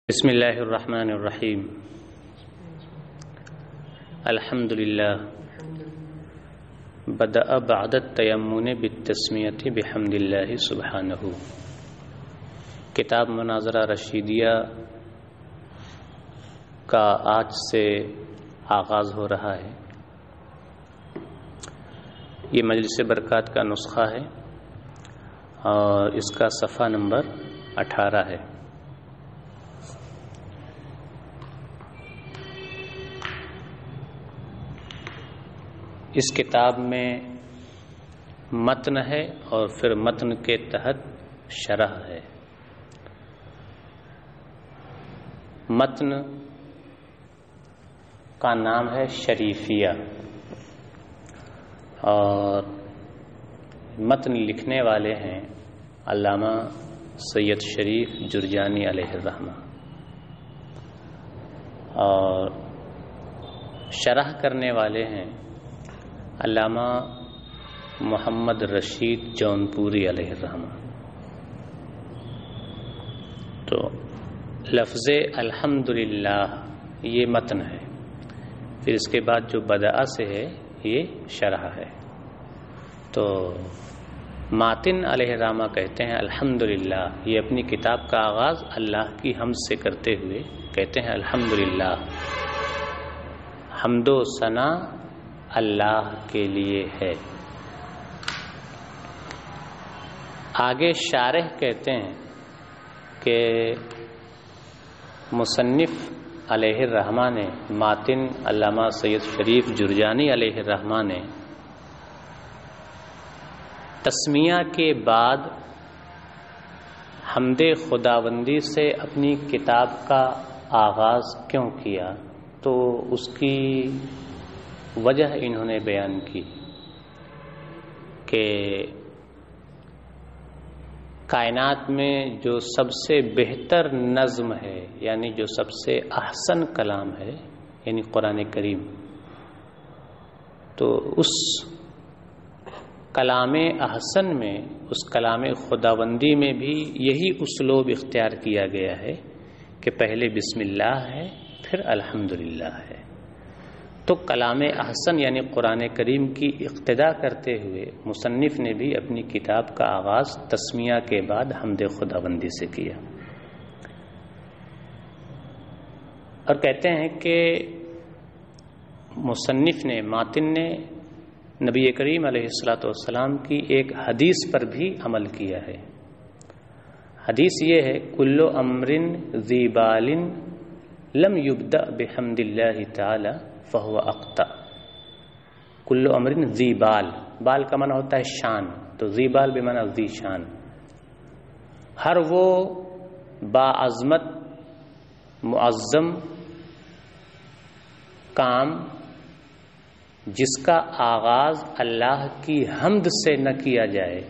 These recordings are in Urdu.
بسم اللہ الرحمن الرحیم الحمد للہ بدأ بعد التیمن بالتسمیۃ بحمد اللہ سبحانہ۔ کتاب مناظرہ رشیدیہ کا آج سے آغاز ہو رہا ہے۔ یہ مجلس برکات کا نسخہ ہے اور اس کا صفحہ نمبر 18 ہے۔ اس کتاب میں متن ہے اور پھر متن کے تحت شرح ہے۔ متن کا نام ہے شریفیہ اور متن لکھنے والے ہیں علامہ سید شریف جرجانی علیہ الرحمہ، اور شرح کرنے والے ہیں علامہ محمد رشید جونپوری علیہ الرحمہ۔ تو لفظ الحمدللہ یہ متن ہے، پھر اس کے بعد جو بدأ سے ہے یہ شرح ہے۔ تو ماتن علیہ الرحمہ کہتے ہیں الحمدللہ، یہ اپنی کتاب کا آغاز اللہ کی حمد سے کرتے ہوئے کہتے ہیں الحمدللہ، حمد و ثنا اللہ کے لیے ہے۔ آگے شارح کہتے ہیں کہ مصنف علیہ الرحمہ نے، ماتن علامہ سید شریف جرجانی علیہ الرحمہ نے تسمیہ کے بعد حمد خداوندی سے اپنی کتاب کا آغاز کیوں کیا، تو اس کی وجہ انہوں نے بیان کی کہ کائنات میں جو سب سے بہتر نظم ہے، یعنی جو سب سے احسن کلام ہے، یعنی قرآن کریم، تو اس کلام احسن میں، اس کلام خداوندی میں بھی یہی اسلوب اختیار کیا گیا ہے کہ پہلے بسم اللہ ہے پھر الحمدللہ ہے۔ تو کلام احسن یعنی قرآن کریم کی اقتدا کرتے ہوئے مصنف نے بھی اپنی کتاب کا آغاز تسمیہ کے بعد حمد خداوندی سے کیا، اور کہتے ہیں کہ مصنف نے، ماتن نے نبی کریم علیہ الصلوۃ کی ایک حدیث پر بھی عمل کیا ہے۔ حدیث یہ ہے کل امر ذی بال لم یبدأ بحمد اللہ تعالی فہو اقطع۔ کل امر ذی بال، بال کا معنی ہوتا ہے شان، تو ذی بال بمعنی ذی شان، ہر وہ باعظمت معظم کام جس کا آغاز اللہ کی حمد سے نہ کیا جائے،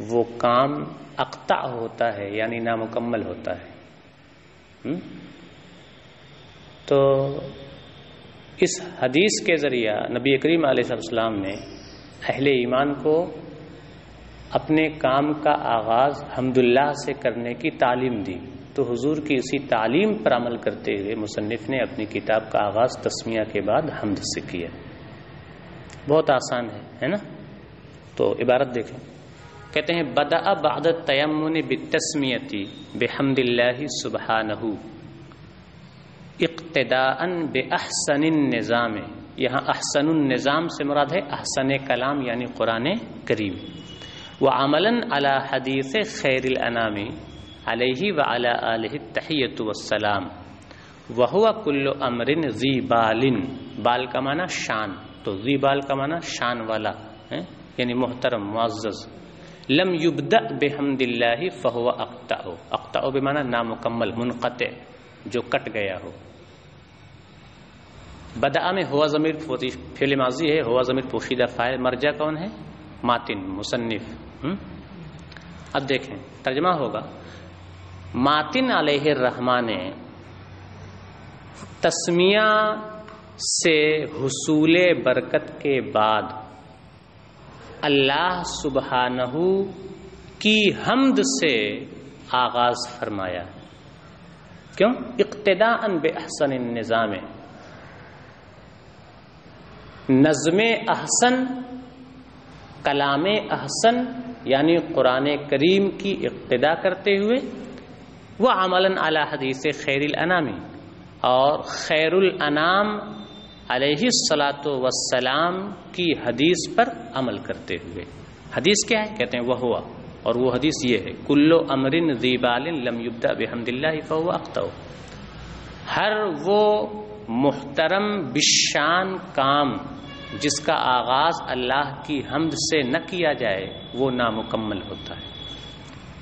وہ کام اقطع ہوتا ہے، یعنی نامکمل ہوتا ہے۔ تو اس حدیث کے ذریعہ نبی کریم علیہ السلام نے اہل ایمان کو اپنے کام کا آغاز حمدللہ سے کرنے کی تعلیم دی، تو حضور کی اسی تعلیم پر عمل کرتے ہوئے مصنف نے اپنی کتاب کا آغاز تسمیہ کے بعد حمد سے کیا۔ بہت آسان ہے نا؟ تو عبارت دیکھیں، کہتے ہیں بدأ بعد التیمن بالتسمیۃ بحمد اللہ سبحانہ اقتداء باحسن النظام۔ یہاں احسن النظام سے مراد ہے احسن کلام یعنی قرآن کریم، وعملا علی حدیث خیر الانام علیہ وعلی آلہ التحیۃ والسلام، وہو کل امر ذی بال، بال کا معنی شان، تو ذی بال کا معنی شان والا یعنی محترم معزز، لم یبدأ بحمد اللہ فہو اقطع، اقطع بمعنی نامکمل، منقطع، جو کٹ گیا ہو۔ بدأ میں ہوا ضمیر فعل ماضی ہے، ہوا ضمیر پوشیدہ فاعل، مرجع کون ہے؟ ماتن مصنف۔ اب دیکھیں ترجمہ ہوگا، ماتن علیہ الرحمہ نے تسمیہ سے حصول برکت کے بعد اللہ سبحانہ کی حمد سے آغاز فرمایا، کیوں؟ اقتداء باحسن النظام، نظم احسن، کلام احسن یعنی قرآن کریم کی اقتدا کرتے ہوئے، وہ عملاً علی حدیث خیر الانام، اور خیر الانام علیہ الصلاۃ والسلام کی حدیث پر عمل کرتے ہوئے۔ حدیث کیا ہے؟ کہتے ہیں وہ ہوا، اور وہ حدیث یہ ہے کل امر ذی بال لم یبدأ بحمد اللہ فهو اخطأ، ہر وہ محترم بشان کام جس کا آغاز اللہ کی حمد سے نہ کیا جائے وہ نامکمل ہوتا ہے۔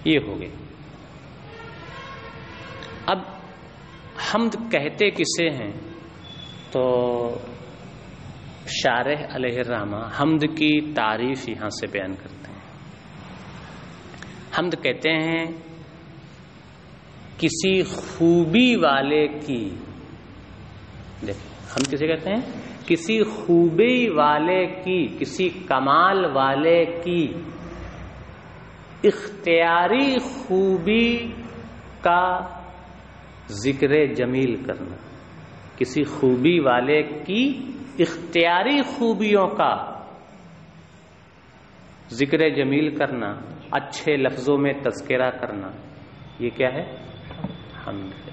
یہ ہو گئے۔ اب حمد کہتے کسے ہیں؟ تو شارح علیہ الرحمہ حمد کی تعریف یہاں سے بیان کرتے ہیں۔ حمد کہتے ہیں کسی خوبی والے کی، دیکھیں ہم کسے کہتے ہیں؟ کسی خوبی والے کی، کسی کمال والے کی اختیاری خوبی کا ذکر جمیل کرنا، کسی خوبی والے کی اختیاری خوبیوں کا ذکر جمیل کرنا، اچھے لفظوں میں تذکرہ کرنا، یہ کیا ہے؟ حمد ہے۔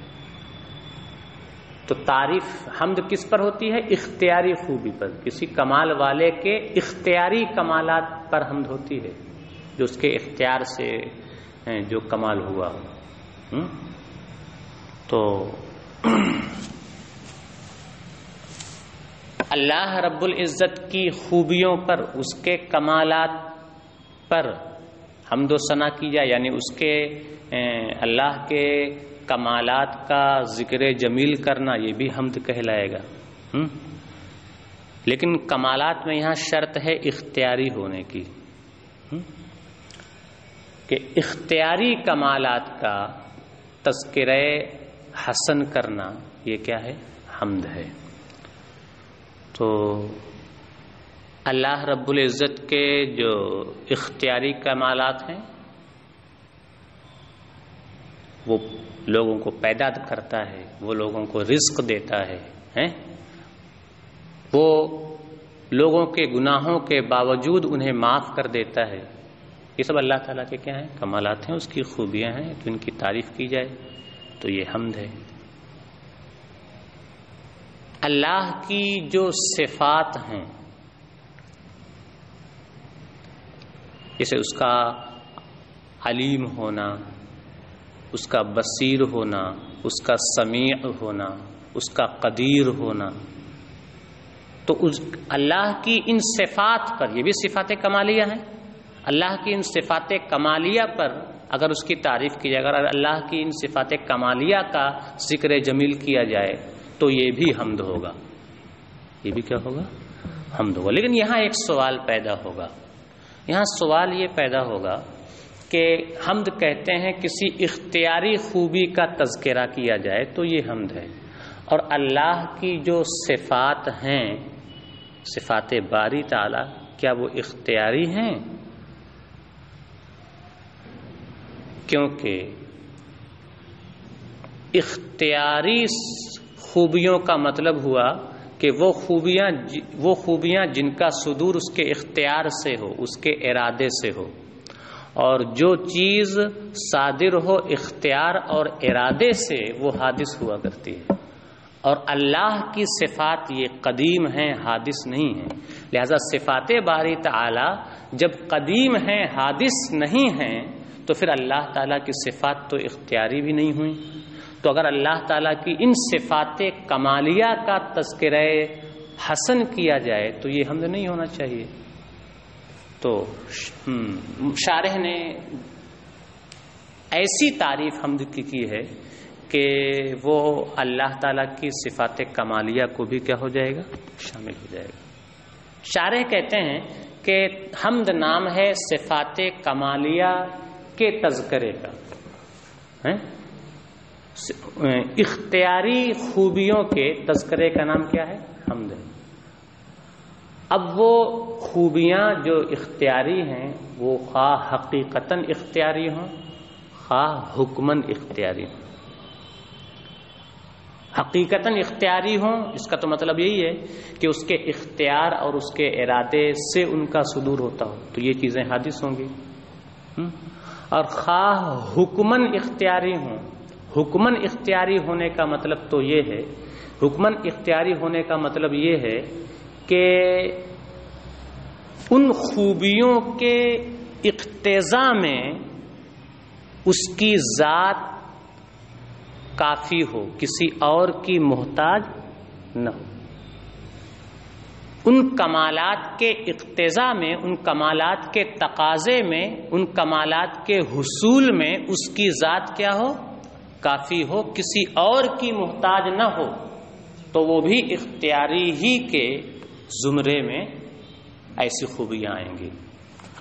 تو تعریف حمد کس پر ہوتی ہے؟ اختیاری خوبی پر، کسی کمال والے کے اختیاری کمالات پر حمد ہوتی ہے، جو اس کے اختیار سے جو کمال ہوا ہو۔ تو اللہ رب العزت کی خوبیوں پر، اس کے کمالات پر حمد و ثنا کی جائے، یعنی اس کے اللہ کے کمالات کا ذکر جمیل کرنا، یہ بھی حمد کہلائے گا۔ لیکن کمالات میں یہاں شرط ہے اختیاری ہونے کی، کہ اختیاری کمالات کا تذکرہ حسن کرنا، یہ کیا ہے؟ حمد ہے۔ تو اللہ رب العزت کے جو اختیاری کمالات ہیں وہ لوگوں کو پیدا کرتا ہے، وہ لوگوں کو رزق دیتا ہے، وہ لوگوں کے گناہوں کے باوجود انہیں معاف کر دیتا ہے، یہ سب اللہ تعالیٰ کے کیا ہیں؟ کمالات ہیں، اس کی خوبیاں ہیں، تو ان کی تعریف کی جائے تو یہ حمد ہے۔ اللہ کی جو صفات ہیں، جیسے اس کا علیم ہونا، اس کا بصیر ہونا، اس کا سمیع ہونا، اس کا قدیر ہونا، تو اللہ کی ان صفات پر، یہ بھی صفات کمالیہ ہیں، اللہ کی ان صفات کمالیہ پر اگر اس کی تعریف کی جائے، اگر اللہ کی ان صفات کمالیہ کا ذکر جمیل کیا جائے تو یہ بھی حمد ہوگا، یہ بھی کیا ہوگا؟ حمد ہوگا۔ لیکن یہاں ایک سوال پیدا ہوگا، یہاں سوال یہ پیدا ہوگا کہ حمد کہتے ہیں کسی اختیاری خوبی کا تذکرہ کیا جائے تو یہ حمد ہے، اور اللہ کی جو صفات ہیں، صفات باری تعالی، کیا وہ اختیاری ہیں؟ کیونکہ اختیاری خوبیوں کا مطلب ہوا کہ وہ خوبیاں جن کا صدور اس کے اختیار سے ہو، اس کے ارادے سے ہو، اور جو چیز صادر ہو اختیار اور ارادے سے وہ حادث ہوا کرتی ہے، اور اللہ کی صفات یہ قدیم ہیں، حادث نہیں ہیں، لہذا صفات باری تعالی جب قدیم ہیں، حادث نہیں ہیں، تو پھر اللہ تعالیٰ کی صفات تو اختیاری بھی نہیں ہوئیں۔ تو اگر اللہ تعالیٰ کی ان صفات کمالیہ کا تذکرہ حسن کیا جائے تو یہ حمد نہیں ہونا چاہیے۔ تو شارح نے ایسی تعریف حمد کی ہے کہ وہ اللہ تعالیٰ کی صفات کمالیہ کو بھی کیا ہو جائے گا؟ شامل ہو جائے گا۔ شارح کہتے ہیں کہ حمد نام ہے صفات کمالیہ کے تذکرے کا، اختیاری خوبیوں کے تذکرے کا نام کیا ہے؟ حمد ہے۔ اب وہ خوبیاں جو اختیاری ہیں وہ خواہ حقیقتاً اختیاری ہوں، خواہ حکماً اختیاری ہوں۔ حقیقتاً اختیاری ہوں، اس کا تو مطلب یہی ہے کہ اس کے اختیار اور اس کے ارادے سے ان کا صدور ہوتا ہو، تو یہ چیزیں حادث ہوں گی۔ اور خواہ حکمن اختیاری ہوں، حکمن اختیاری ہونے کا مطلب تو یہ ہے، حکمن اختیاری ہونے کا مطلب یہ ہے کہ ان خوبیوں کے اقتضاء میں اس کی ذات کافی ہو، کسی اور کی محتاج نہ ہو۔ ان کمالات کے اقتضاء میں، ان کمالات کے تقاضے میں، ان کمالات کے حصول میں اس کی ذات کیا ہو؟ کافی ہو، کسی اور کی محتاج نہ ہو، تو وہ بھی اختیاری ہی کے زمرے میں ایسی خوبیاں آئیں گی۔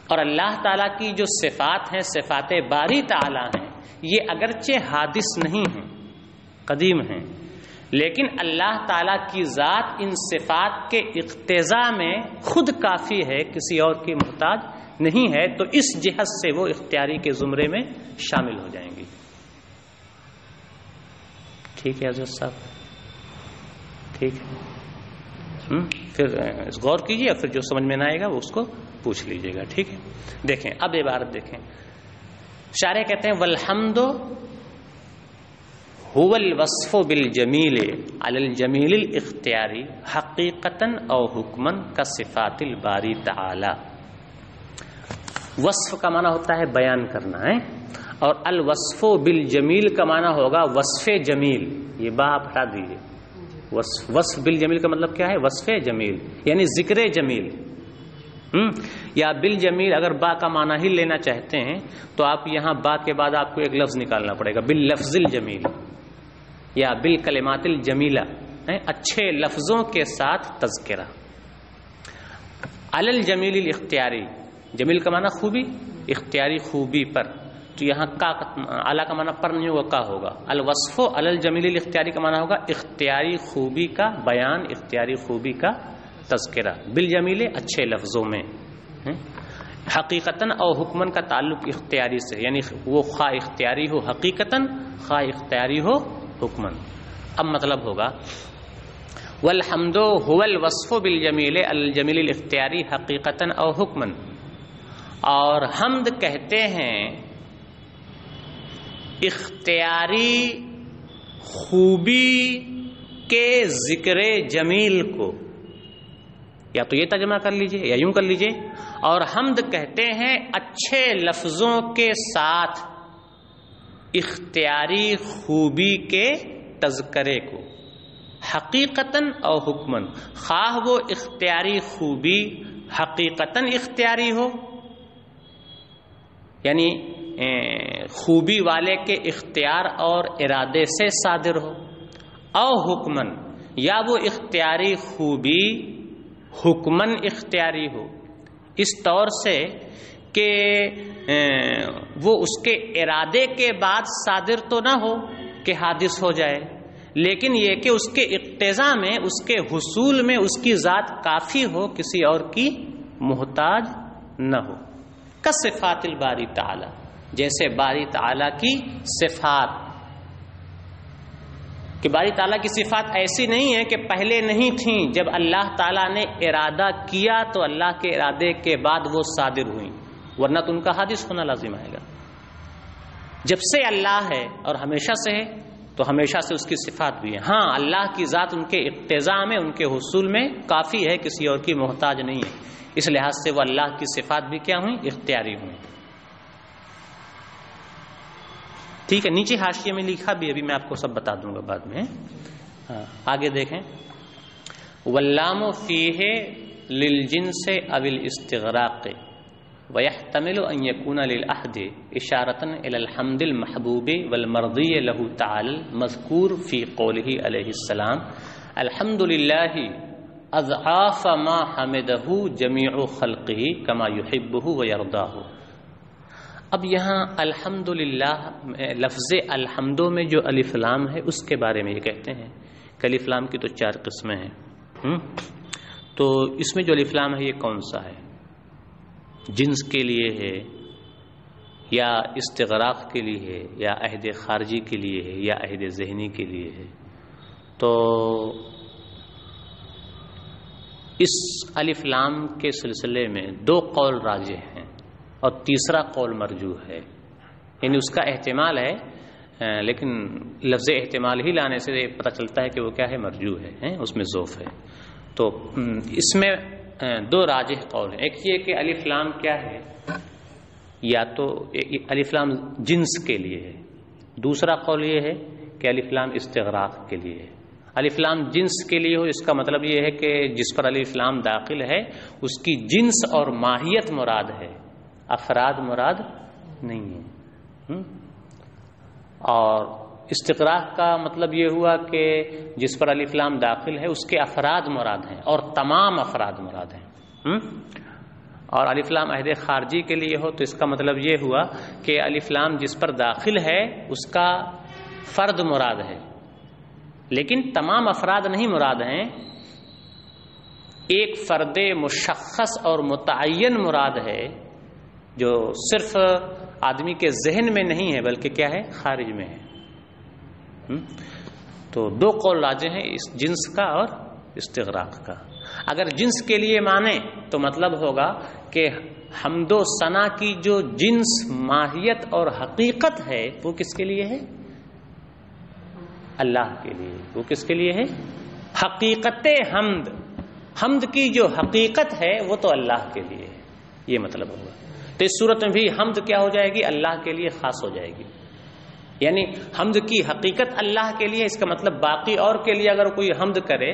اور اللہ تعالیٰ کی جو صفات ہیں، صفات باری تعالیٰ ہیں، یہ اگرچہ حادث نہیں ہیں، قدیم ہیں، لیکن اللہ تعالیٰ کی ذات ان صفات کے اقتضاء میں خود کافی ہے، کسی اور کی محتاج نہیں ہے، تو اس جہت سے وہ اختیاری کے زمرے میں شامل ہو جائیں گی۔ ٹھیک ہے حضرت صاحب، ٹھیک ہے، پھر غور کیجیے، پھر جو سمجھ میں نہ آئے گا وہ اس کو پوچھ لیجیے گا، ٹھیک ہے۔ دیکھیں اب عبارت دیکھیں، شارح کہتے ہیں والحمد هو الوصف بالجمیل علی الجمیل الاختیاری حقیقتاً او حکماً کصفات الباری تعالی۔ وصف کا معنی ہوتا ہے بیان کرنا ہے، اور الوصف بالجمیل کا معنی ہوگا وصف جمیل، یہ با آپ ہٹا دیجیے، وصف بالجمیل کا مطلب کیا ہے؟ وصف جمیل یعنی ذکر جمیل، یا بالجمیل اگر با کا معنی ہی لینا چاہتے ہیں تو آپ یہاں با کے بعد آپ کو ایک لفظ نکالنا پڑے گا، باللفظ الجمیل یا بالکلمات الجمیلہ، اچھے لفظوں کے ساتھ تذکرہ۔ علی الجمیل الاختیاری، جمیل کا معنی خوبی، اختیاری خوبی پر، تو یہاں کا اعلیٰ کا معنی پر نہیں ہوگا، کا ہوگا۔ الوصف علی الجمیل الاختیاری کا معنی ہوگا اختیاری خوبی کا بیان، اختیاری خوبی کا تذکرہ، بالجمیل اچھے لفظوں میں۔ حقیقتاً اور حکمن کا تعلق اختیاری سے، یعنی وہ خواہ اختیاری ہو حقیقتاً، خواہ اختیاری ہو حکمن۔ اب مطلب ہوگا والحمد هو الوصف بالجمیل الجمیل الاختیاری حقیقتاً او حکمن، اور حمد کہتے ہیں اختیاری خوبی کے ذکر جمیل کو، یا تو یہ ترجمہ کر لیجئے یا یوں کر لیجئے، اور حمد کہتے ہیں اچھے لفظوں کے ساتھ اختیاری خوبی کے تذکرے کو، حقیقتاً اور حکمن، خواہ وہ اختیاری خوبی حقیقتاً اختیاری ہو، یعنی خوبی والے کے اختیار اور ارادے سے صادر ہو، او حکمن، یا وہ اختیاری خوبی حکمن اختیاری ہو، اس طور سے کہ وہ اس کے ارادے کے بعد صادر تو نہ ہو کہ حادث ہو جائے، لیکن یہ کہ اس کے اقتضاء میں، اس کے حصول میں اس کی ذات کافی ہو، کسی اور کی محتاج نہ ہو۔ کصفات الباری تعالی، جیسے باری تعالی کی صفات، کہ باری تعالیٰ کی صفات ایسی نہیں ہے کہ پہلے نہیں تھیں، جب اللہ تعالیٰ نے ارادہ کیا تو اللہ کے ارادے کے بعد وہ صادر ہوئیں، ورنہ تو ان کا حادث ہونا لازم آئے گا۔ جب سے اللہ ہے اور ہمیشہ سے ہے تو ہمیشہ سے اس کی صفات بھی ہے۔ ہاں اللہ کی ذات ان کے اقتضاء میں، ان کے حصول میں کافی ہے، کسی اور کی محتاج نہیں ہے، اس لحاظ سے وہ اللہ کی صفات بھی کیا ہوئیں؟ اختیاری ہوئیں۔ ٹھیک ہے، نیچے حاشیے میں لکھا بھی، ابھی میں آپ کو سب بتا دوں گا بعد میں۔ آگے دیکھیں، واللام فیہ للجنس او الاستغراق ويحتمل ان يكون للعهد اشارة الى الحمد المحبوب والمرضي له تعالى المذكور في قوله عليه السلام الحمد لله اضعاف ما حمده جميع خلقه كما يحبه ويرضاه۔ اب یہاں الحمدللہ لفظ الحمدو میں جو الف لام ہے اس کے بارے میں یہ کہتے ہیں کہ الف لام کی تو 4 قسمیں ہیں، تو اس میں جو الف لام ہے یہ کون سا ہے؟ جنس کے لیے ہے یا استغراق کے لیے ہے یا عہد خارجی کے لیے ہے یا عہد ذہنی کے لیے ہے؟ تو اس الف لام کے سلسلے میں 2 قول راجح ہیں اور تیسرا قول مرجوح ہے، یعنی اس کا احتمال ہے، لیکن لفظ احتمال ہی لانے سے پتہ چلتا ہے کہ وہ کیا ہے، مرجوح ہے، اس میں ضعف ہے۔ تو اس میں 2 راجح قول ہیں، ایک یہ کہ الف لام کیا ہے، یا تو الف لام جنس کے لیے ہے، دوسرا قول یہ ہے کہ الف لام استغراق کے لیے ہے۔ الف لام جنس کے لیے ہو، اس کا مطلب یہ ہے کہ جس پر الف لام داخل ہے اس کی جنس اور ماہیت مراد ہے، افراد مراد نہیں ہے۔ اور استغراق کا مطلب یہ ہوا کہ جس پر الف لام داخل ہے اس کے افراد مراد ہیں اور تمام افراد مراد ہیں۔ اور الف لام عہد خارجی کے لیے ہو تو اس کا مطلب یہ ہوا کہ الف لام جس پر داخل ہے اس کا فرد مراد ہے، لیکن تمام افراد نہیں مراد ہیں، ایک فرد مشخص اور متعین مراد ہے جو صرف آدمی کے ذہن میں نہیں ہے بلکہ کیا ہے، خارج میں ہے۔ تو 2 قول راجح ہیں، اس جنس کا اور استغراق کا۔ اگر جنس کے لیے مانے تو مطلب ہوگا کہ حمد و ثنا کی جو جنس، ماہیت اور حقیقت ہے وہ کس کے لیے ہے، اللہ کے لیے۔ وہ کس کے لیے ہے، حقیقت حمد، حمد کی جو حقیقت ہے وہ تو اللہ کے لیے ہے، یہ مطلب ہوگا۔ تو اس صورت میں بھی حمد کیا ہو جائے گی، اللہ کے لیے خاص ہو جائے گی، یعنی حمد کی حقیقت اللہ کے لیے، اس کا مطلب باقی اور کے لیے اگر کوئی حمد کرے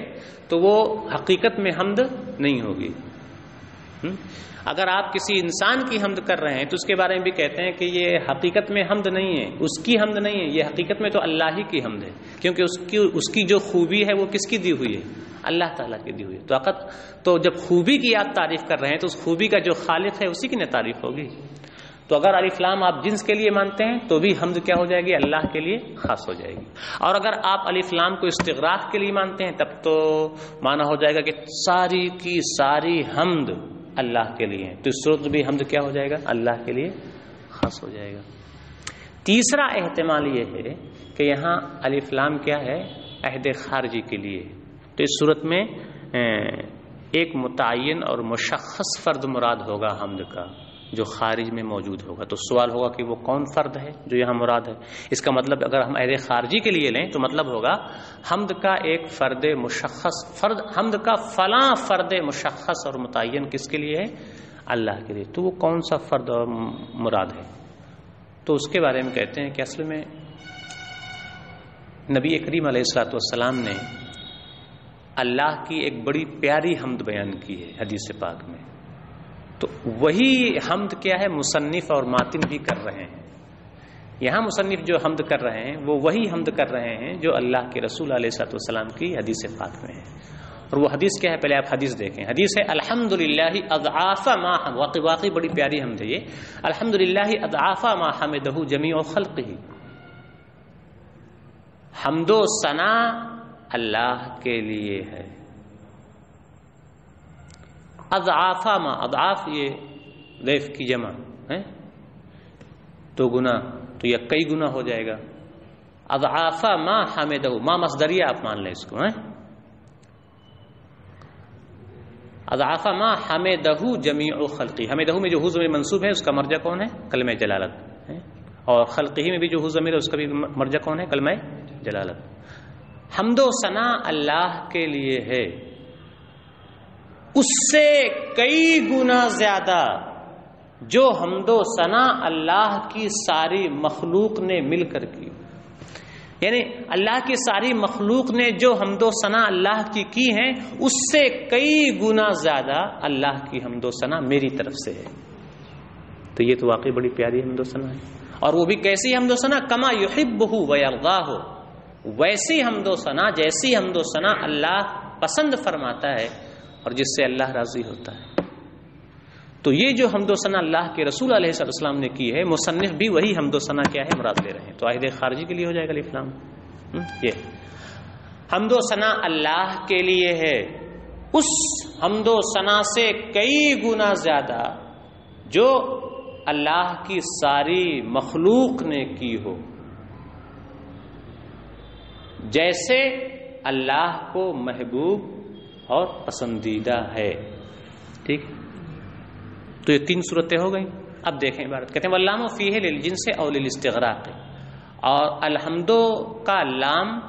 تو وہ حقیقت میں حمد نہیں ہوگی۔ اگر آپ کسی انسان کی حمد کر رہے ہیں تو اس کے بارے میں بھی کہتے ہیں کہ یہ حقیقت میں حمد نہیں ہے، اس کی حمد نہیں ہے، یہ حقیقت میں تو اللہ ہی کی حمد ہے، کیونکہ اس کی جو خوبی ہے وہ کس کی دی ہوئی ہے، اللہ تعالیٰ کی دی ہوئی ہے۔ تو جب خوبی کی آپ تعریف کر رہے ہیں تو اس خوبی کا جو خالق ہے اسی کی نہ تعریف ہوگی۔ تو اگر الف لام آپ جنس کے لیے مانتے ہیں تو بھی حمد کیا ہو جائے گی، اللہ کے لیے خاص ہو جائے گی۔ اور اگر آپ الف لام کو استغراق کے لیے مانتے ہیں تب تو مانا ہو جائے گا کہ ساری کی ساری حمد اللہ کے لیے، تو اس صورت بھی حمد کیا ہو جائے گا، اللہ کے لیے خاص ہو جائے گا۔ تیسرا احتمال یہ ہے کہ یہاں الف لام کیا ہے، عہد خارجی کے لیے، تو اس صورت میں ایک متعین اور مشخص فرد مراد ہوگا حمد کا، جو خارج میں موجود ہوگا۔ تو سوال ہوگا کہ وہ کون فرد ہے جو یہاں مراد ہے۔ اس کا مطلب اگر ہم عہد خارجی کے لیے لیں تو مطلب ہوگا حمد کا ایک فرد مشخص، حمد کا فلاں فرد مشخص اور متعین کس کے لیے ہے، اللہ کے لیے۔ تو وہ کون سا فرد اور مراد ہے، تو اس کے بارے میں کہتے ہیں کہ اصل میں نبی کریم علیہ الصلوۃ والسلام نے اللہ کی ایک بڑی پیاری حمد بیان کی ہے حدیث پاک میں، تو وہی حمد کیا ہے مصنف اور ماتن بھی کر رہے ہیں۔ یہاں مصنف جو حمد کر رہے ہیں وہ وہی حمد کر رہے ہیں جو اللہ کے رسول علیہ الصلوۃ والسلام کی حدیث پاک میں ہے۔ اور وہ حدیث کیا ہے، پہلے آپ حدیث دیکھیں۔ حدیث ہے الحمدللہ اضعاف ما، واقعی بڑی پیاری حمد ہے یہ، الحمدللہ اضعاف ما حمدہ جمیع خلقہ، حمد و ثنا اللہ کے لیے ہے۔ اضعاف ما، اضعاف یہ ضعف کی جمع ہے، 2 گنا تو یہ کئی گنا ہو جائے گا۔ اضعاف ما حمدہ، ما مصدریہ آپ مان لیں اس کو، اضعاف ما حمدہ جمیع خلقی، حمدہ میں جو ہو ضمیر منصوب ہے اس کا مرجع کون ہے، کلمہ جلالت ہے، اور خلقی میں بھی جو ہو ضمیر ہے اس کا بھی مرجع کون ہے، کلمہ جلالت۔ حمد و ثنا اللہ کے لیے ہے، اس سے کئی گنا زیادہ جو حمد و ثنا اللہ کی ساری مخلوق نے مل کر کی، یعنی اللہ کی ساری مخلوق نے جو حمد و ثنا اللہ کی ہیں اس سے کئی گنا زیادہ اللہ کی حمد و ثنا میری طرف سے ہے۔ تو یہ تو واقعی بڑی پیاری حمد و ثنا ہے، اور وہ بھی کیسی حمد و ثنا، کما یحبہ ویرضاہ، ویسی حمد و ثنا جیسی حمد و ثنا اللہ پسند فرماتا ہے اور جس سے اللہ راضی ہوتا ہے۔ تو یہ جو حمد و ثنا اللہ کے رسول علیہ السلام نے کی ہے، مصنف بھی وہی حمد و ثنا کیا ہے مراد لے رہے ہیں۔ تو عہد خارجی کے لیے ہو جائے گا الف لام، یہ حمد و ثنا اللہ کے لیے ہے، اس حمد و ثنا سے کئی گنا زیادہ جو اللہ کی ساری مخلوق نے کی ہو، جیسے اللہ کو محبوب اور پسندیدہ ہے. ٹھیک، تو یہ 3 صورتیں ہو گئیں. اب دیکھیں عبارت، کہتے ہیں واللام فیہ للجنس او للاستغراق، اور الحمد کا لام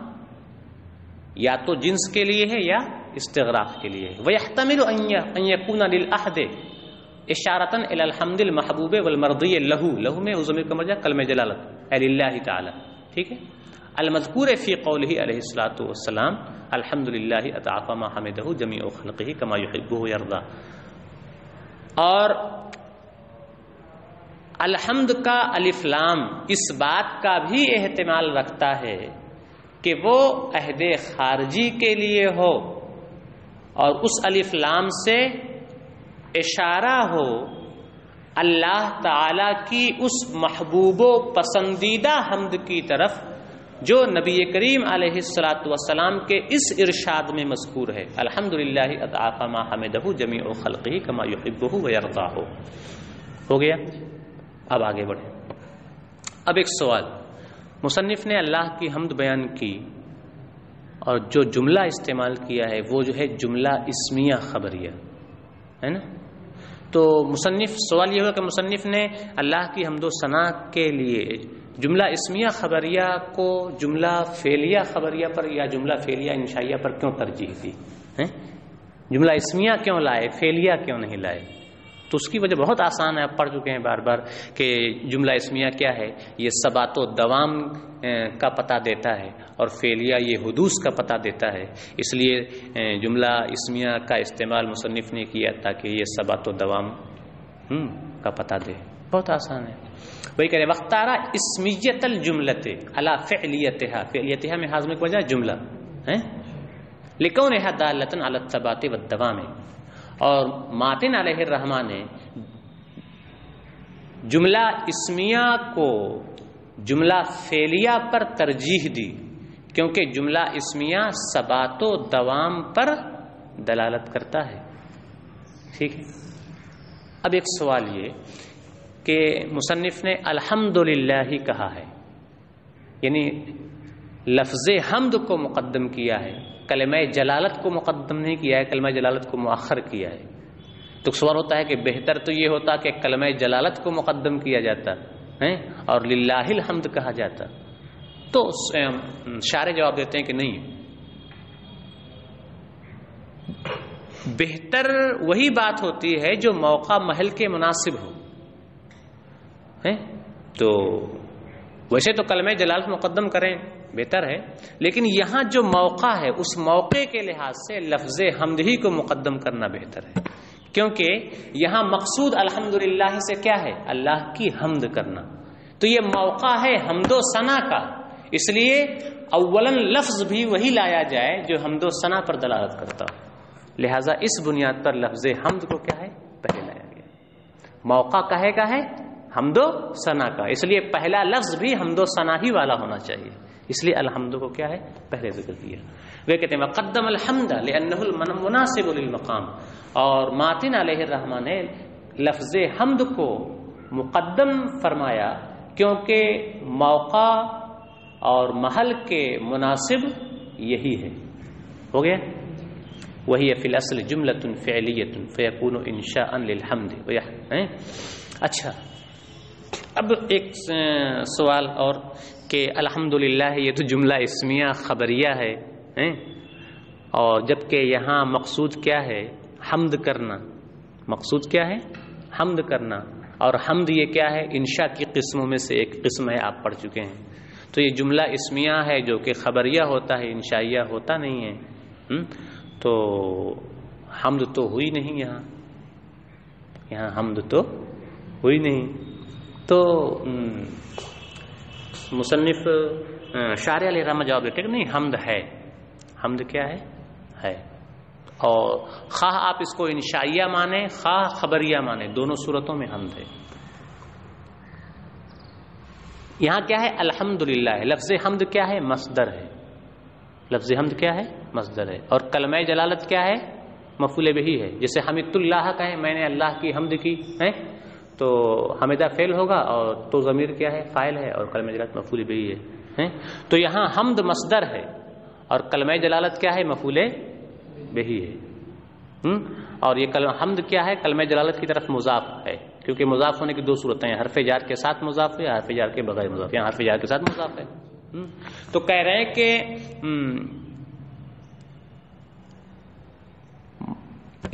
یا تو جنس کے لیے ہے یا استغراق کے لیے ہے. وَيَحْتَمِلُ أَن يَكُونَ لِلْأَحْدِ اشارتاً الی الحمد المحبوب والمرضی لہو میں ضمیر کا مرجع کلمہ جلالت اے للہ تعالی. ٹھیک ہے، المذکور فی قولہ علیہ الصلاۃ والسلام الحمد للہ اضعاف ما حمدہ جمیع خلقہ کما یحبہ ویرضا. اور الحمد کا الف لام اس بات کا بھی احتمال رکھتا ہے کہ وہ عہد خارجی کے لیے ہو اور اس الف لام سے اشارہ ہو اللہ تعالی کی اس محبوب و پسندیدہ حمد کی طرف جو نبی کریم علیہ الصلاۃ والسلام کے اس ارشاد میں مذکور ہے، الحمدللہ اضعاف ما حمدہ جمیع خلقہ کما یحبہ ویرضا. ہو گیا. اب آگے بڑھیں. اب ایک سوال، مصنف نے اللہ کی حمد بیان کی اور جو جملہ استعمال کیا ہے وہ جو ہے جملہ اسمیہ خبریہ ہے نا. تو مصنف، سوال یہ ہوا کہ مصنف نے اللہ کی حمد و ثنا کے لیے جملہ اسمیہ خبریہ کو جملہ فعلیہ خبریہ پر یا جملہ فعلیہ انشائیہ پر کیوں ترجیح دی؟ جملہ اسمیہ کیوں لائے، فعلیہ کیوں نہیں لائے؟ تو اس کی وجہ بہت آسان ہے، آپ پڑھ چکے ہیں بار بار کہ جملہ اسمیہ کیا ہے، یہ ثبات و دوام کا پتہ دیتا ہے، اور فعلیہ یہ حدوث کا پتہ دیتا ہے. اس لیے جملہ اسمیہ کا استعمال مصنف نے کیا تاکہ یہ ثبات و دوام کا پتہ دے. بہت آسان ہے. وہی کہہ رہے وختارا اسمیت الجملۃ علی فعلیتها، فعلیتها میں حاضر کی وجہ جملہ ہے لکونها دالۃ علی الثبات والدوام. اور ماتن علیہ الرحمٰن نے جملہ اسمیہ کو جملہ فعلیہ پر ترجیح دی کیونکہ جملہ اسمیہ ثبات و دوام پر دلالت کرتا ہے. ٹھیک ہے. اب ایک سوال یہ کہ مصنف نے الحمدللہ ہی کہا ہے، یعنی لفظ حمد کو مقدم کیا ہے، کلمہ جلالت کو مقدم نہیں کیا ہے، کلمہ جلالت کو مؤخر کیا ہے. تو سوال ہوتا ہے کہ بہتر تو یہ ہوتا کہ کلمہ جلالت کو مقدم کیا جاتا ہے اور للہ الحمد کہا جاتا. تو شارح جواب دیتے ہیں کہ نہیں، بہتر وہی بات ہوتی ہے جو موقع محل کے مناسب ہو. تو ویسے تو کلمہ جلالت مقدم کریں بہتر ہے، لیکن یہاں جو موقع ہے اس موقع کے لحاظ سے لفظ حمد ہی کو مقدم کرنا بہتر ہے، کیونکہ یہاں مقصود الحمدللہ سے کیا ہے؟ اللہ کی حمد کرنا. تو یہ موقع ہے حمد و ثنا کا، اس لیے اولاً لفظ بھی وہی لایا جائے جو حمد و ثنا پر دلالت کرتا ہو. لہذا اس بنیاد پر لفظ حمد کو کیا ہے؟ پہلے لایا گیا. موقع کہے کا ہے حمد و ثنا کا، اس لیے پہلا لفظ بھی حمد و ثنا ہی والا ہونا چاہیے، اس لیے الحمد کو کیا ہے؟ پہلے ذکر دیا. وہ کہتے ہیں وقدم الحمد لأنه المناسب للمقام. اور ماتن علیہ الرحمٰن نے لفظ حمد کو مقدم فرمایا کیونکہ موقع اور محل کے مناسب یہی ہے. ہو گیا. وہی فی الاصل جملۃ فعلیۃ فیکون انشاء للحمد. اچھا، اب ایک سوال اور کہ الحمدللہ یہ تو جملہ اسمیہ خبریہ ہے اور جبکہ یہاں مقصود کیا ہے؟ حمد کرنا. مقصود کیا ہے؟ حمد کرنا. اور حمد یہ کیا ہے؟ انشاء کی قسموں میں سے ایک قسم ہے، آپ پڑھ چکے ہیں. تو یہ جملہ اسمیہ ہے جو کہ خبریہ ہوتا ہے، انشائیہ ہوتا نہیں ہے. تو حمد تو ہوئی نہیں، یہاں حمد تو ہوئی نہیں. تو مصنف شارح علیہ الرحمہ جواب دیتے کہ نہیں، حمد ہے. حمد کیا ہے؟ اور خواہ آپ اس کو انشائیہ مانیں خواہ خبریہ مانیں، دونوں صورتوں میں حمد ہے. یہاں کیا ہے؟ الحمدللہ ہے. لفظ حمد کیا ہے؟ مصدر ہے. لفظ حمد کیا ہے؟ مصدر ہے. اور کلمہ جلالت کیا ہے؟ مفعول بہ ہے. جیسے حمدت اللہ کہیں میں نے اللہ کی حمد کی ہے تو حمدہ فعل ہوگا اور تو ضمیر کیا ہے؟ فاعل ہے، اور کلمہ جلالت مفعول بہ ہے. تو یہاں حمد مصدر ہے اور کلمہ جلالت کیا ہے؟ مفعول بہی ہے. اور یہ کلمہ حمد کیا ہے؟ کلمہ جلالت کی طرف مضاف ہے، کیونکہ مضاف ہونے کی دو صورتیں ہیں، حرف جار کے ساتھ مضاف ہے، حرف جار کے بغیر مضاف. یہاں حرف جار کے ساتھ مضاف ہے. تو کہہ رہے ہیں کہ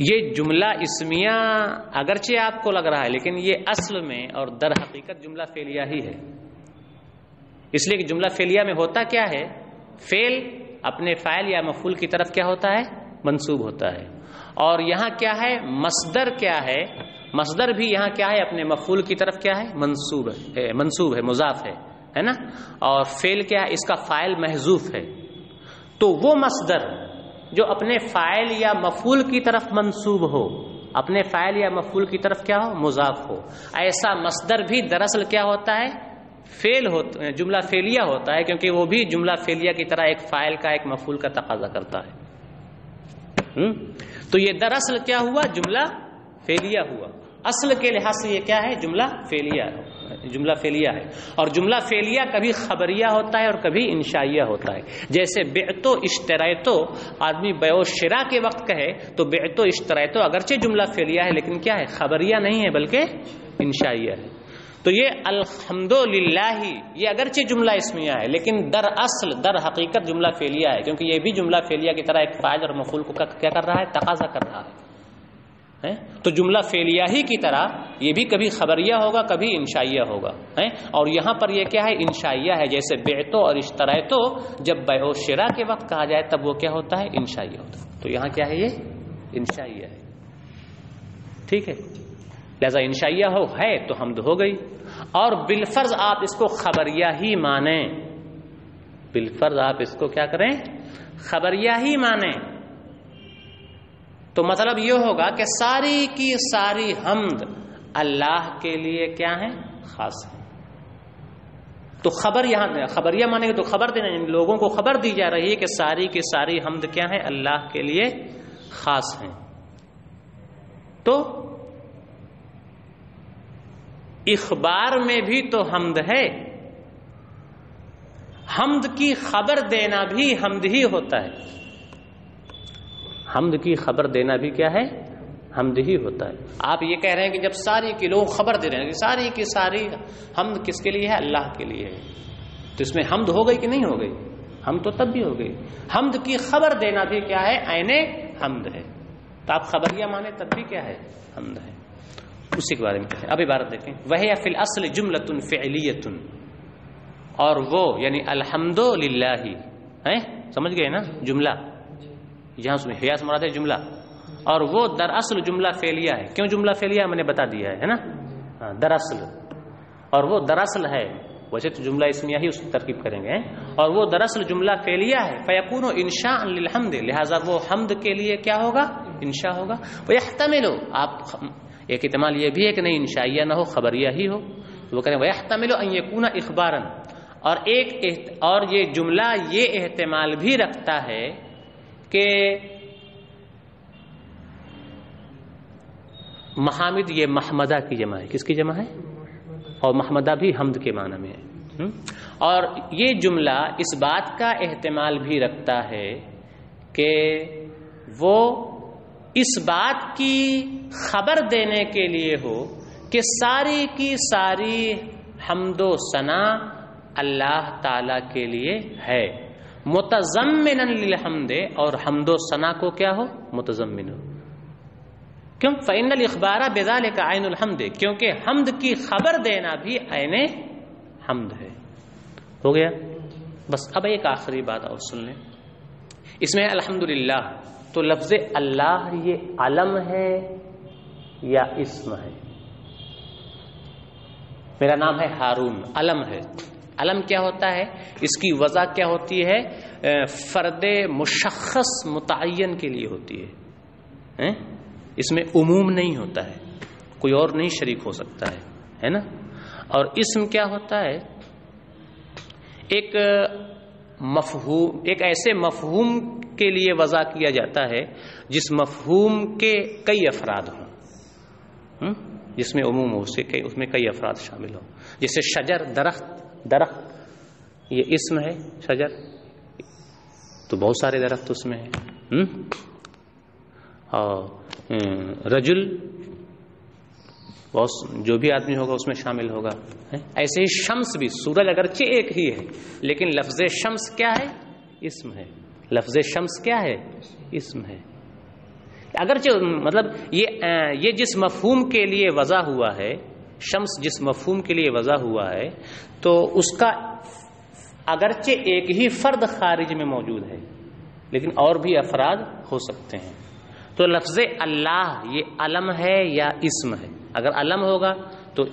یہ جملہ اسمیہ اگرچہ آپ کو لگ رہا ہے لیکن یہ اصل میں اور در حقیقت جملہ فعلیہ ہی ہے. اس لیے کہ جملہ فعلیہ میں ہوتا کیا ہے؟ فعل اپنے فاعل یا مفعول کی طرف کیا ہوتا ہے؟ منصوب ہوتا ہے. اور یہاں کیا ہے؟ مصدر کیا ہے؟ مصدر بھی یہاں کیا ہے؟ اپنے مفعول کی طرف کیا ہے؟ منصوب ہے، مضاف ہے نا. اور فعل کیا ہے؟ اس کا فاعل محذوف ہے. تو وہ مصدر جو اپنے فاعل یا مفعول کی طرف منصوب ہو، اپنے فاعل یا مفعول کی طرف کیا ہو؟ مضاف ہو، ایسا مصدر بھی دراصل کیا ہوتا ہے؟ فعل ہوتا، جملہ فعلیہ ہوتا ہے، کیونکہ وہ بھی جملہ فعلیہ کی طرح ایک فاعل کا ایک مفعول کا تقاضا کرتا ہے. تو یہ دراصل کیا ہوا؟ جملہ فعلیہ ہوا. اصل کے لحاظ سے یہ کیا ہے؟ جملہ فعلیہ ہے. اور جملہ فعلیہ کبھی خبریہ ہوتا ہے اور کبھی انشائیہ ہوتا ہے. جیسے بعت و اشتریتو، آدمی بیع و شراء کے وقت کہے تو بعت و اشتریتو اگرچہ جملہ فعلیہ ہے لیکن کیا ہے؟ خبریہ نہیں ہے بلکہ انشائیہ ہے. تو یہ الحمدللہ یہ اگرچہ جملہ اسمیہ ہے لیکن در اصل در حقیقت جملہ فعلیہ ہے، کیونکہ یہ بھی جملہ فعلیہ کی طرح ایک فاعل اور مفعول کو کیا کر رہا ہے؟ تقاضا کر رہا ہے. تو جملہ فعلیہ ہی کی طرح یہ بھی کبھی خبریہ ہوگا کبھی انشائیہ ہوگا. اور یہاں پر یہ کیا ہے؟ انشائیہ ہے. جیسے بعتو اور اشتریتو جب بیع و شراء کے وقت کہا جائے تب وہ کیا ہوتا ہے؟ انشائیہ ہوتا ہے. تو یہاں کیا ہے؟ یہ انشائیہ ہے. ٹھیک ہے، لہذا انشائیہ ہے تو حمد ہو گئی. اور بالفرض آپ اس کو خبریہ ہی مانیں، بالفرض آپ اس کو کیا کریں؟ خبریہ ہی مانیں، تو مطلب یہ ہوگا کہ ساری کی ساری حمد اللہ کے لیے کیا ہے؟ خاص ہے. تو خبر یہاں خبریہ مانیں گے تو خبر دینا، لوگوں کو خبر دی جا رہی ہے کہ ساری کی ساری حمد کیا ہے؟ اللہ کے لیے خاص ہیں. تو اخبار میں بھی تو حمد ہے، حمد کی خبر دینا بھی حمد ہی ہوتا ہے. حمد کی خبر دینا بھی کیا ہے؟ حمد ہی ہوتا ہے. آپ یہ کہہ رہے ہیں کہ جب ساری کے لوگ خبر دے رہے ہیں کہ ساری کی ساری حمد کس کے لیے ہے؟ اللہ کے لیے ہے، تو اس میں حمد ہو گئی کہ نہیں ہو گئی؟ حمد تو تب بھی ہو گئی. حمد کی خبر دینا بھی کیا ہے؟ عین حمد ہے. تو آپ خبریہ مانے تب بھی کیا ہے؟ حمد ہے. اسی کے بارے میں کہیں. اب عبارت دیکھیں، وَهِيَ فِي الْأَصْلِ جُمْلَةٌ فِعْلِيَّةٌ، اور وہ یعنی الحمدللہ ہے، سمجھ گئے نا؟ جملہ یہاں سے حیا سے مراد ہے جملہ، اور وہ دراصل جملہ فعلیہ ہے. کیوں جملہ فعلیہ؟ میں نے بتا دیا ہے نا، دراصل. اور وہ دراصل ہے، ویسے تو جملہ اسمیہ ہی اس کی ترکیب کریں گے، اور وہ دراصل جملہ فعلیہ ہے. فیکون انشاء للحمد، لہذا وہ حمد کے لیے کیا ہوگا؟ انشاء ہوگا. ویحتمل، آپ ایک احتمال یہ بھی ہے کہ نہیں انشائیہ نہ ہو خبریہ ہی ہو، وہ کہیں ویحتمل ان یکون اخبارا، اور یہ جملہ یہ احتمال بھی رکھتا ہے کہ محامد یہ محمدہ کی جمع ہے. کس کی جمع ہے؟ اور محمدہ بھی حمد کے معنی میں ہے. اور یہ جملہ اس بات کا احتمال بھی رکھتا ہے کہ وہ اس بات کی خبر دینے کے لیے ہو کہ ساری کی ساری حمد و ثنا اللہ تعالی کے لیے ہے، متضمنا للحمد، اور حمد و ثنا کو کیا ہو؟ متضمن ہو. کیوں؟ فإن الإخبار بذلك عین الحمد، کیونکہ حمد کی خبر دینا بھی عین حمد ہے. ہو گیا؟ بس اب ایک آخری بات اور سن لیں. اس میں الحمدللہ، تو لفظ اللہ یہ علم ہے یا اسم ہے؟ میرا نام ہے ہارون، علم ہے. علم کیا ہوتا ہے؟ اس کی وضع کیا ہوتی ہے؟ فرد مشخص متعین کے لیے ہوتی ہے. اس میں عموم نہیں ہوتا ہے، کوئی اور نہیں شریک ہو سکتا ہے نا. اور اسم کیا ہوتا ہے؟ ایک مفہوم، ایک ایسے مفہوم کے لیے وضع کیا جاتا ہے جس مفہوم کے کئی افراد ہوں، جس میں عموم ہو، اس میں کئی افراد شامل ہوں. جیسے شجر، درخت، یہ اسم ہے شجر، تو بہت سارے درخت اس میں ہیں. اور رجل جو بھی آدمی ہوگا اس میں شامل ہوگا. ایسے ہی شمس بھی، سورج اگرچہ ایک ہی ہے لیکن لفظ شمس کیا ہے؟ اسم ہے. لفظ شمس کیا ہے؟ اسم ہے. اگرچہ مطلب یہ جس مفہوم کے لیے وضع ہوا ہے، شمس جس مفہوم کے لیے وضع ہوا ہے، تو اس کا اگرچہ ایک ہی فرد خارج میں موجود ہے لیکن اور بھی افراد ہو سکتے ہیں. تو لفظ اللہ یہ علم ہے یا اسم ہے؟ اگر علم ہوگا تو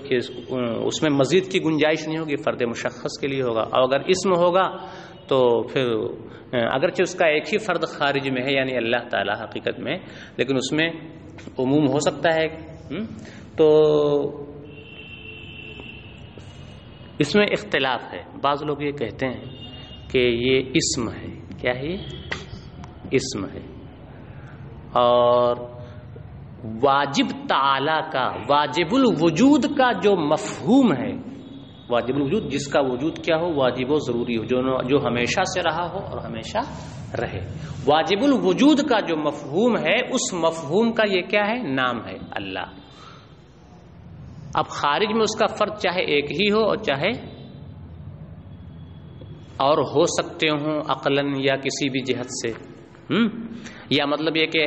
اس میں مزید کی گنجائش نہیں ہوگی، فرد مشخص کے لیے ہوگا. اور اگر اسم ہوگا تو پھر اگرچہ اس کا ایک ہی فرد خارج میں ہے یعنی اللہ تعالی حقیقت میں، لیکن اس میں عموم ہو سکتا ہے. تو اس میں اختلاف ہے. بعض لوگ یہ کہتے ہیں کہ یہ اسم ہے. کیا ہے؟ یہ اسم ہے. اور واجب تعالی کا، واجب الوجود کا جو مفہوم ہے، واجب الوجود جس کا وجود کیا ہو، واجب و ضروری ہو، جو ہمیشہ سے رہا ہو اور ہمیشہ رہے. واجب الوجود کا جو مفہوم ہے، اس مفہوم کا یہ کیا ہے؟ نام ہے اللہ. اب خارج میں اس کا فرد چاہے ایک ہی ہو اور چاہے اور ہو سکتے ہوں عقلاً یا کسی بھی جہت سے، یا مطلب یہ کہ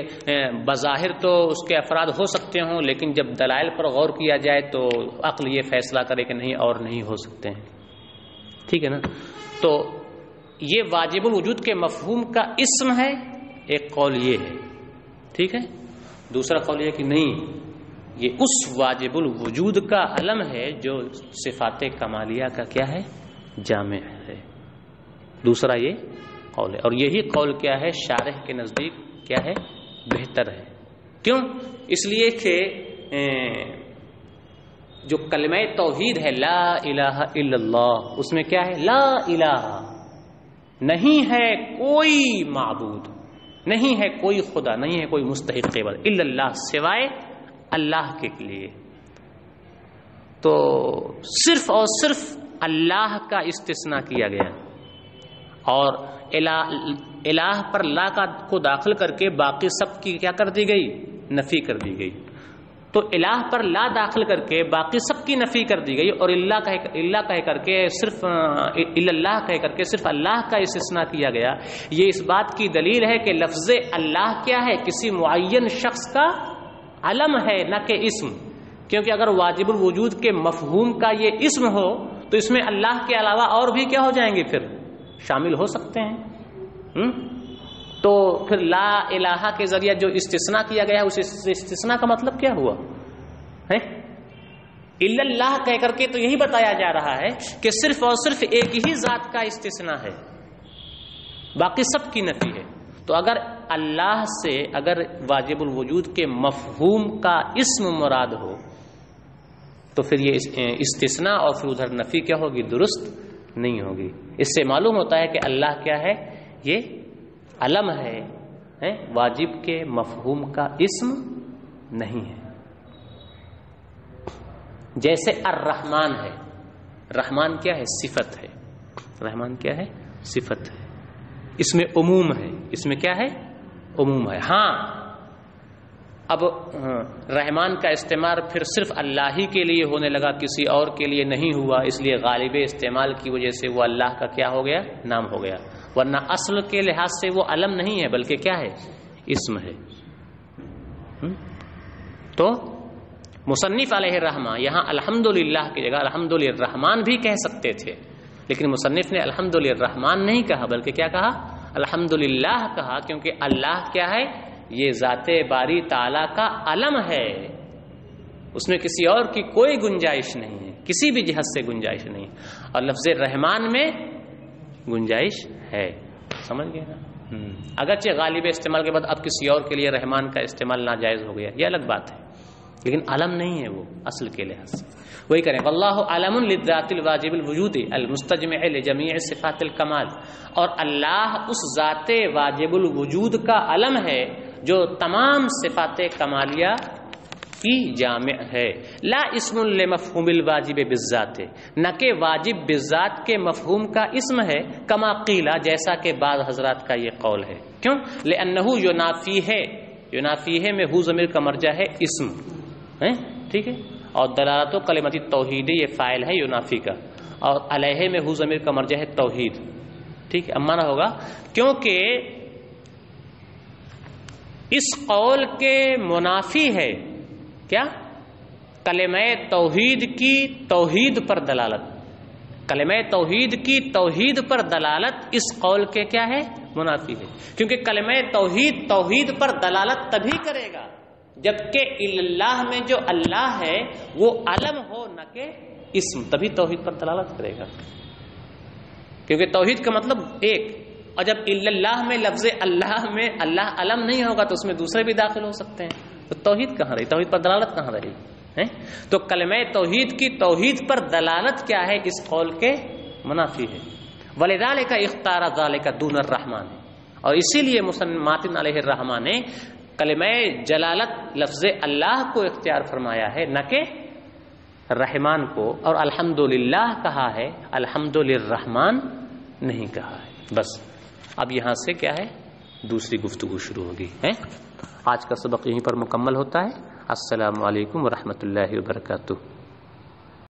بظاہر تو اس کے افراد ہو سکتے ہوں لیکن جب دلائل پر غور کیا جائے تو عقل یہ فیصلہ کرے کہ نہیں اور نہیں ہو سکتے ہیں. ٹھیک ہے نا؟ تو یہ واجب الوجود کے مفہوم کا اسم ہے. ایک قول یہ ہے. ٹھیک ہے. دوسرا قول یہ کہ نہیں، یہ اس واجب الوجود کا علم ہے جو صفات کمالیہ کا کیا ہے؟ جامع ہے. دوسرا یہ قول ہے. اور یہی قول کیا ہے؟ شارح کے نزدیک کیا ہے؟ بہتر ہے. کیوں؟ اس لیے کہ جو کلمہ توحید ہے لا الہ الا اللہ، اس میں کیا ہے؟ لا الہ، نہیں ہے کوئی معبود، نہیں ہے کوئی خدا، نہیں ہے کوئی مستحق عبادت الا اللہ، سوائے اللہ کے لیے. تو صرف اور صرف اللہ کا استثناء کیا گیا اور الہ پر لا کو داخل کر کے باقی سب کی کیا کر دی گئی؟ نفی کر دی گئی. تو الہ پر لا داخل کر کے باقی سب کی نفی کر دی گئی اور اللہ کہہ کر کے صرف اللہ کہہ کر کے صرف اللہ کا استثناء کیا گیا. یہ اس بات کی دلیل ہے کہ لفظ اللہ کیا ہے؟ کسی معین شخص کا علم ہے نہ کہ اسم. کیونکہ اگر واجب الوجود کے مفہوم کا یہ اسم ہو تو اس میں اللہ کے علاوہ اور بھی کیا ہو جائیں گے؟ پھر شامل ہو سکتے ہیں. تو پھر لا الہ کے ذریعہ جو استثناء کیا گیا اس استثناء کا مطلب کیا ہوا ہے؟ الا اللہ کہہ کر کے تو یہی بتایا جا رہا ہے کہ صرف اور صرف ایک ہی ذات کا استثناء ہے، باقی سب کی نفی ہے. تو اگر اللہ سے اگر واجب الوجود کے مفہوم کا اسم مراد ہو تو پھر یہ استثناء اور پھر ادھر نفی کیا ہوگی؟ درست نہیں ہوگی. اس سے معلوم ہوتا ہے کہ اللہ کیا ہے؟ یہ علم ہے، واجب کے مفہوم کا اسم نہیں ہے. جیسے الرحمن ہے، رحمان کیا ہے؟ صفت ہے. رحمان کیا ہے؟ صفت ہے. اس میں عموم ہے. اس میں کیا ہے؟ عموم ہے. ہاں اب رحمان کا استعمال پھر صرف اللہ ہی کے لیے ہونے لگا، کسی اور کے لیے نہیں ہوا، اس لیے غالب استعمال کی وجہ سے وہ اللہ کا کیا ہو گیا؟ نام ہو گیا. ورنہ اصل کے لحاظ سے وہ علم نہیں ہے بلکہ کیا ہے؟ اسم ہے. تو مصنف علیہ الرحمہ یہاں الحمدللہ کی جگہ الحمدللہ بھی کہہ سکتے تھے، لیکن مصنف نے الحمدللہ نہیں کہا بلکہ کیا کہا؟ الحمدللہ کہا، کیونکہ اللہ کیا ہے؟ یہ ذات باری تعالیٰ کا علم ہے. اس میں کسی اور کی کوئی گنجائش نہیں ہے، کسی بھی جہت سے گنجائش نہیں. اور لفظ رحمان میں گنجائش ہے. سمجھ گئے نا؟ اگرچہ غالب استعمال کے بعد اب کسی اور کے لیے رحمان کا استعمال ناجائز ہو گیا، یہ الگ بات ہے، لیکن علم نہیں ہے وہ اصل کے لحاظ سے. وہی کریں واللہ علم للذات الواجب الوجود المستجمع لجمیع صفات الکمال. اور اللہ اس ذات واجب الوجود کا علم ہے جو تمام صفات کمالیہ کی جامع ہے، لا اسم لمفہوم الواجب بالذات، نہ کہ واجب بالذات کے مفہوم کا اسم ہے، کما قیلا جیسا کہ بعض حضرات کا یہ قول ہے۔ کیوں؟ لأنہ ینافی ہے میں ہو ضمیر کا مرجع ہے اسم ہے، ٹھیک ہے، اور دلالت کلمۃ التوحید یہ فاعل ہے ینافی کا، اور علیہ میں ہو ضمیر کا مرجع ہے توحید، ٹھیک ہے۔ اب مانا ہوگا کیونکہ اس قول کے منافی ہے کیا؟ کلمہ توحید کی توحید پر دلالت، کلمہ توحید کی توحید پر دلالت اس قول کے کیا ہے؟ منافی ہے، کیونکہ کلمہ توحید توحید پر دلالت تبھی کرے گا جبکہ اللہ میں جو اللہ ہے وہ علم ہو نہ کہ اسم، تبھی توحید پر دلالت کرے گا، کیونکہ توحید کا مطلب ایک، اور جب اللہ میں لفظ اللہ میں اللہ علم نہیں ہوگا تو اس میں دوسرے بھی داخل ہو سکتے ہیں، تو توحید کہاں رہی؟ توحید پر دلالت کہاں رہی ہے؟ تو کلمہ توحید کی توحید پر دلالت کیا ہے؟ اس قول کے منافی ہے۔ وَلِذَلِكَ اخْتَارَ ذَلِكَ دُونَ الرحمن، اور اسی لیے ماتن علیہ الرحمن نے کلمہ جلالت لفظ اللہ کو اختیار فرمایا ہے نہ کہ رحمان کو، اور الحمدللہ کہا ہے، الحمد للرحمن نہیں کہا ہے۔ بس اب یہاں سے کیا ہے؟ دوسری گفتگو شروع ہوگی ہے۔ آج کا سبق یہیں پر مکمل ہوتا ہے۔ السلام علیکم ورحمۃ اللہ وبرکاتہ۔